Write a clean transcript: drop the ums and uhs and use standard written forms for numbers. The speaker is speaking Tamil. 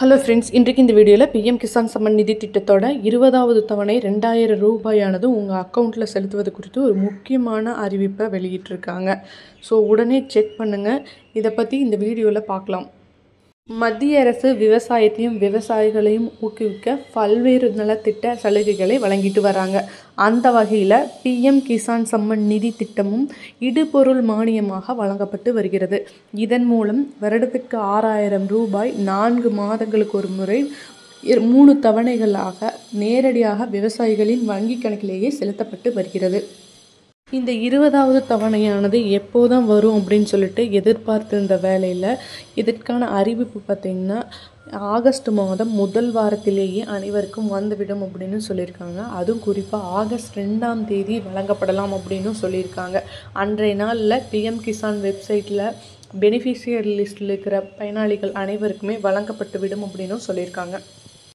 ஹலோ ஃப்ரெண்ட்ஸ், இன்றைக்கு இந்த வீடியோவில் பிஎம் கிசான் சம்மன் நிதி திட்டத்தோட 20வது தவணை 2000 ரூபாயானது உங்கள் அக்கௌண்ட்டில் செலுத்துவது குறித்து ஒரு முக்கியமான அறிவிப்பை வெளியிட்டிருக்காங்க. ஸோ உடனே செக் பண்ணுங்கள். இதை பற்றி இந்த வீடியோவில் பார்க்கலாம். மத்திய அரசு விவசாயத்தையும் விவசாயிகளையும் ஊக்குவிக்க பல்வேறு நலத்திட்ட சலுகைகளை வழங்கிட்டு வராங்க. அந்த வகையில் பிஎம் கிசான் சம்மன் நிதி திட்டமும் இடுபொருள் மானியமாக வழங்கப்பட்டு வருகிறது. இதன் மூலம் வருடத்துக்கு 6000 ரூபாய் 4 மாதங்களுக்கு ஒரு முறை 3 தவணைகளாக நேரடியாக விவசாயிகளின் வங்கி கணக்கிலேயே செலுத்தப்பட்டு வருகிறது. இந்த 20வது தவணையானது எப்போதான் வரும் அப்படின்னு சொல்லிட்டு எதிர்பார்த்திருந்த வேளையில் இதற்கான அறிவிப்பு பார்த்திங்கன்னா ஆகஸ்ட் மாதம் முதல் வாரத்திலேயே அனைவருக்கும் வந்துவிடும் அப்படின்னு சொல்லியிருக்காங்க. அதுவும் குறிப்பாக ஆகஸ்ட் 2ஆம் தேதி வழங்கப்படலாம் அப்படின்னு சொல்லியிருக்காங்க. அன்றைய நாளில் பிஎம் கிசான் வெப்சைட்டில் பெனிஃபிஷியரி லிஸ்ட்டில் இருக்கிற பயனாளிகள் அனைவருக்குமே வழங்கப்பட்டு விடும் அப்படின்னு சொல்லியிருக்காங்க.